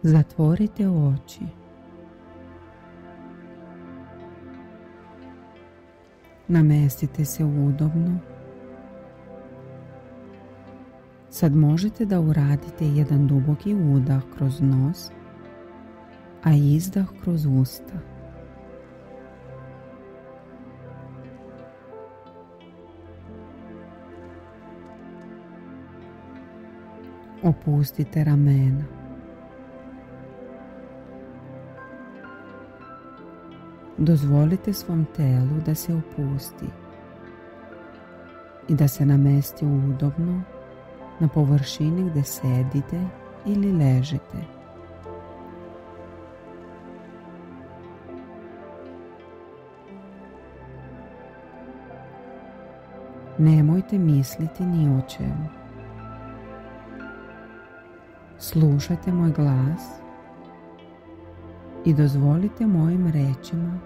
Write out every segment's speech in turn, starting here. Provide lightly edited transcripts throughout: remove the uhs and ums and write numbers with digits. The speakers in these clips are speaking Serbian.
Zatvorite oči. Namestite se udobno. Sad možete da uradite jedan duboki udah kroz nos, a izdah kroz usta. Opustite ramena. Dozvolite svom telu da se opusti i da se namesti udobno na površini gdje sedite ili ležite. Nemojte misliti ni o čemu. Slušajte moj glas i dozvolite mojim rečima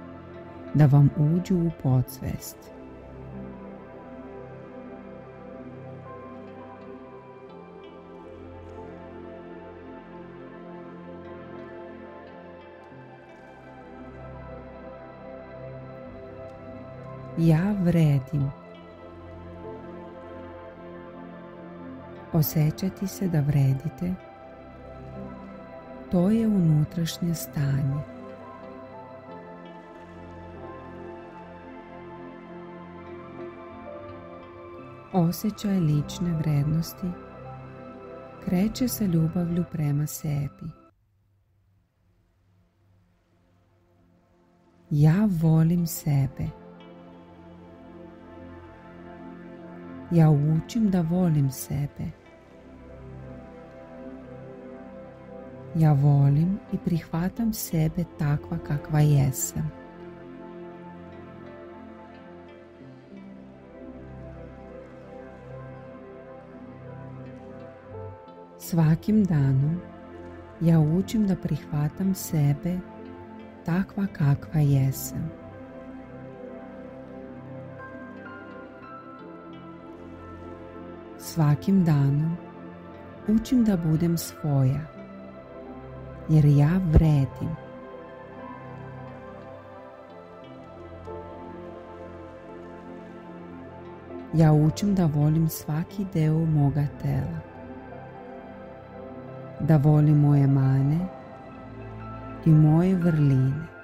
da vam uđu u podsvest. Ja vredim. Osjećati se da vredite, to je unutrašnje stanje. Osjećaj lične vrednosti kreće sa ljubavlju prema sebi. Ja volim sebe. Ja učim da volim sebe. Ja volim i prihvatam sebe takva kakva jesam. Svakim danom ja učim da prihvatam sebe takva kakva jesam. Svakim danom učim da budem svoja, jer ja vredim. Ja učim da volim svaki deo moga tela, da volim moje mane i moje vrline.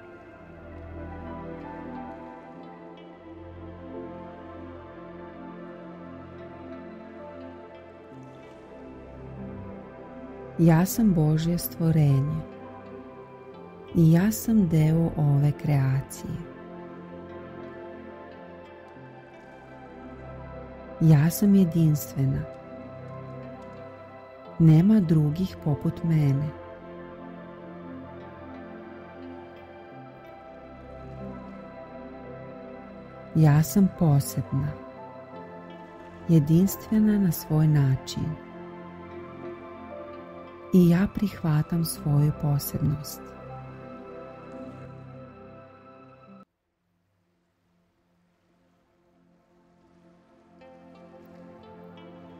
Ja sam Božje stvorenje i ja sam deo ove kreacije. Ja sam jedinstvena. Nema drugih poput mene. Ja sam posebna, jedinstvena na svoj način. I ja prihvatam svoju posebnost.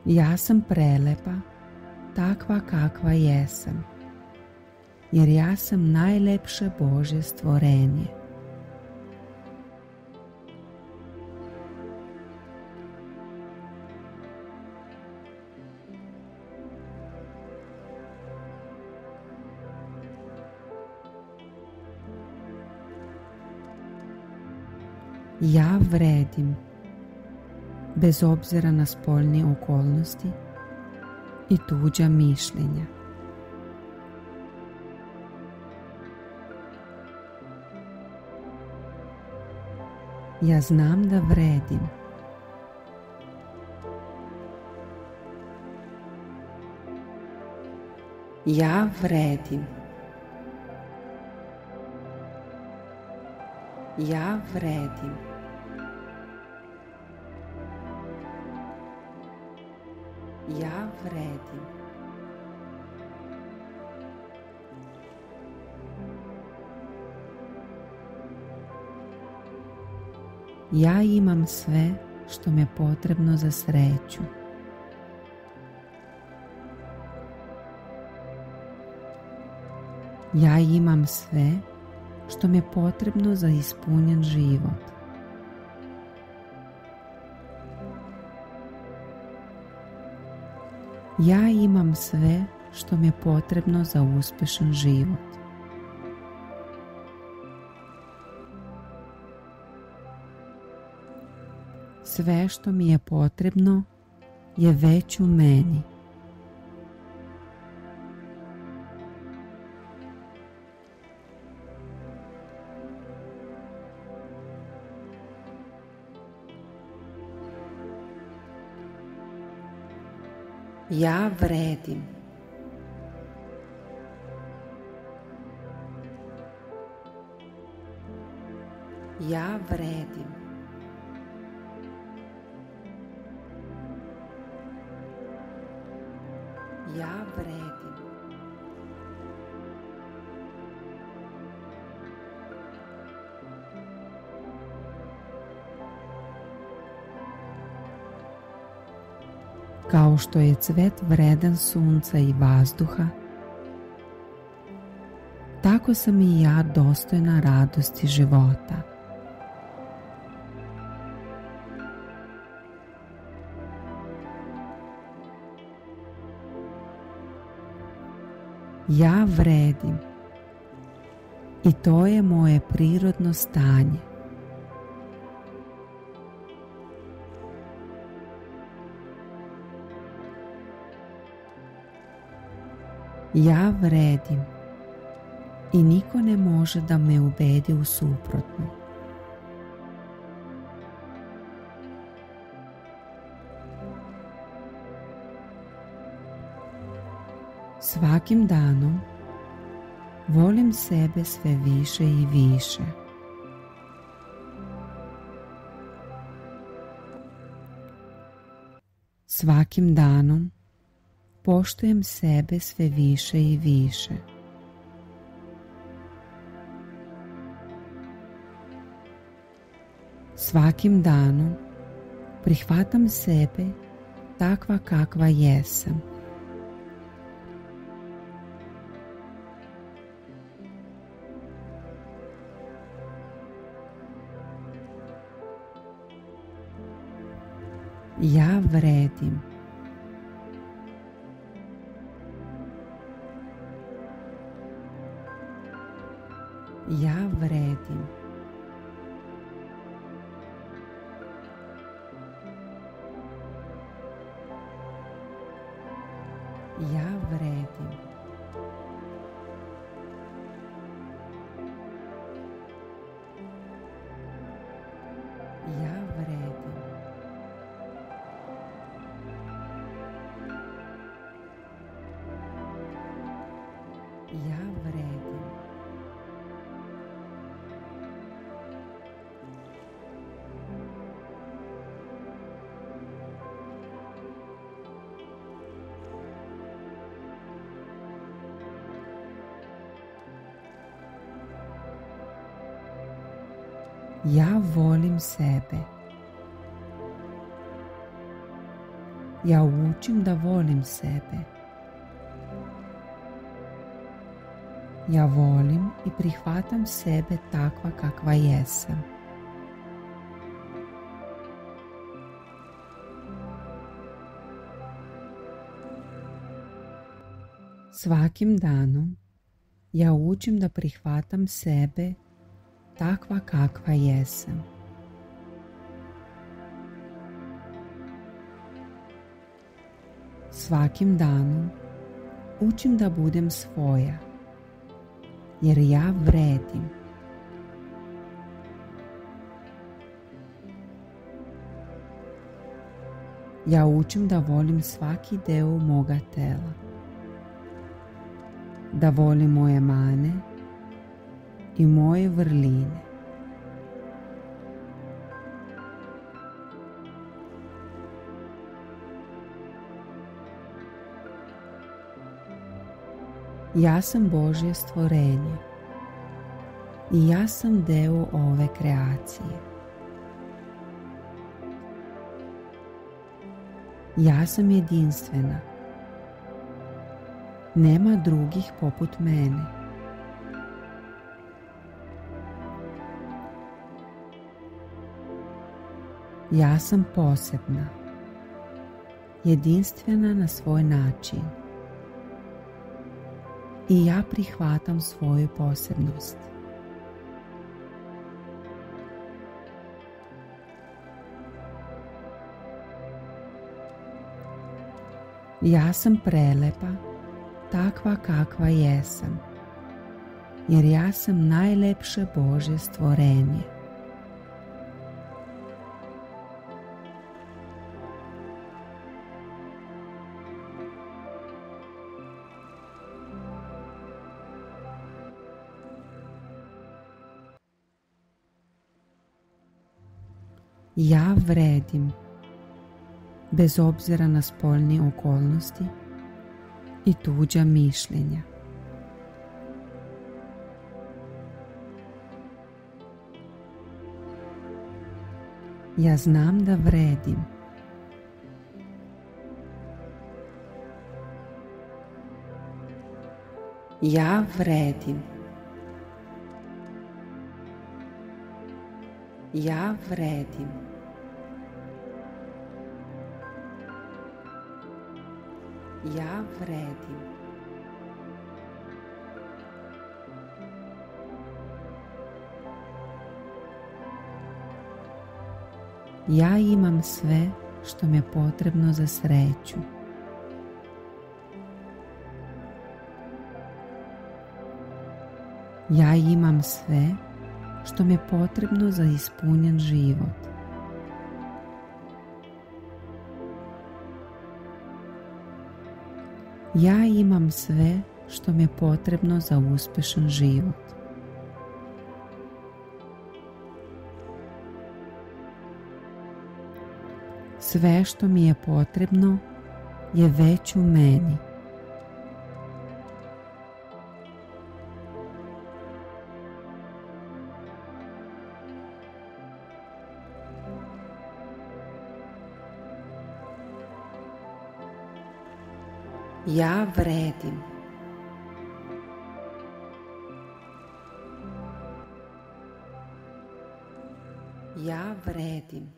Ja sam prelepa, takva kakva jesam, jer ja sam najlepše Božje stvorenje. Ja vredim, bez obzira na spoljne okolnosti i tuđa mišljenja. Ja znam da vredim. Ja vredim. Ja vredim. Ja vredim. Ja imam sve što mi je potrebno za sreću. Ja imam sve što mi je potrebno za ispunjen život. Ja imam sve što mi je potrebno za uspješan život. Sve što mi je potrebno je već u meni. Ja vredim. Ja vredim. Ja vredim. Kao što je cvet vredan sunca i vazduha, tako sam i ja dostojna radosti života. Ja vredim i to je moje prirodno stanje. Ja vredim i niko ne može da me ubedi u suprotno. Svakim danom volim sebe sve više i više. Svakim danom poštujem sebe sve više i više. Svakim danom prihvatam sebe takva kakva jesam. Ja vredim. Ja vredim. Ja vredim. Ja vredim. Ja vredim. Ja volim sebe. Ja učim da volim sebe. Ja volim i prihvatam sebe takva kakva jesam. Svakim danom ja učim da prihvatam sebe takva kakva jesam. Svakim danom učim da budem svoja, jer ja vredim. Ja učim da volim svaki deo moga tela, da volim moje mane i moje vrline. Ja sam Božje stvorenje i ja sam deo ove kreacije. Ja sam jedinstvena. Nema drugih poput mene. Ja sam posebna, jedinstvena na svoj način i ja prihvatam svoju posebnost. Ja sam prelepa, takva kakva jesam, jer ja sam najlepše Božje stvorenje. Ja vredim, bez obzira na spoljne okolnosti i tuđa mišljenja. Ja znam da vredim. Ja vredim. Ja vredim. Ja vredim. Ja imam sve što mi je potrebno za sreću. Ja imam sve što mi je potrebno za ispunjen život. Ja imam sve što mi je potrebno za uspješan život. Sve što mi je potrebno je već u meni. Ja vredim. Ja vredim.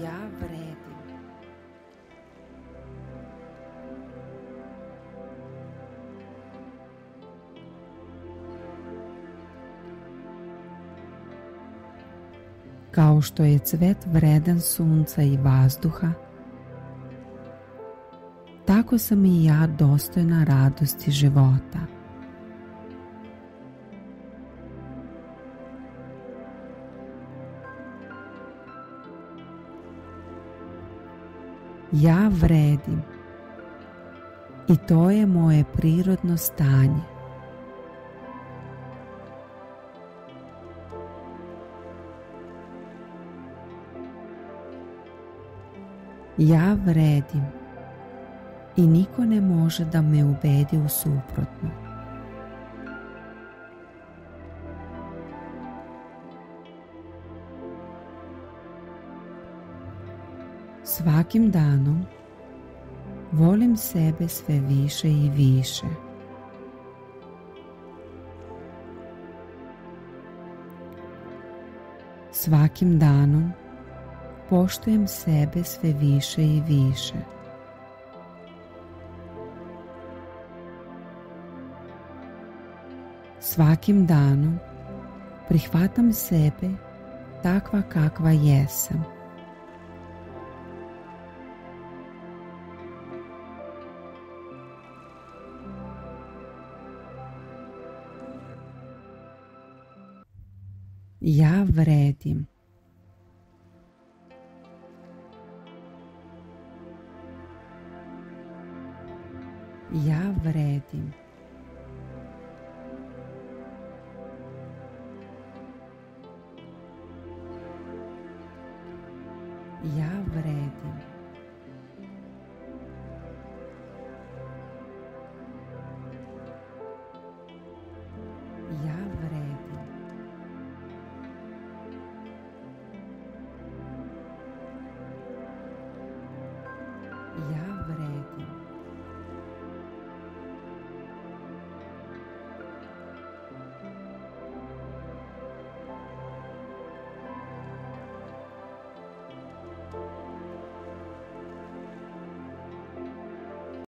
Ja vredim. Kao što je cvet vredan sunca i vazduha, tako sam i ja dostojna radosti života. Ja vredim i to je moje prirodno stanje. Ja vredim i niko ne može da me ubedi u suprotno. Svakim danom volim sebe sve više i više. Svakim danom poštujem sebe sve više i više. Svakim danom prihvatam sebe takva kakva jesam. Ja vredim. Ja vredim. Ja vredim. Ja vredim. Ja vredim.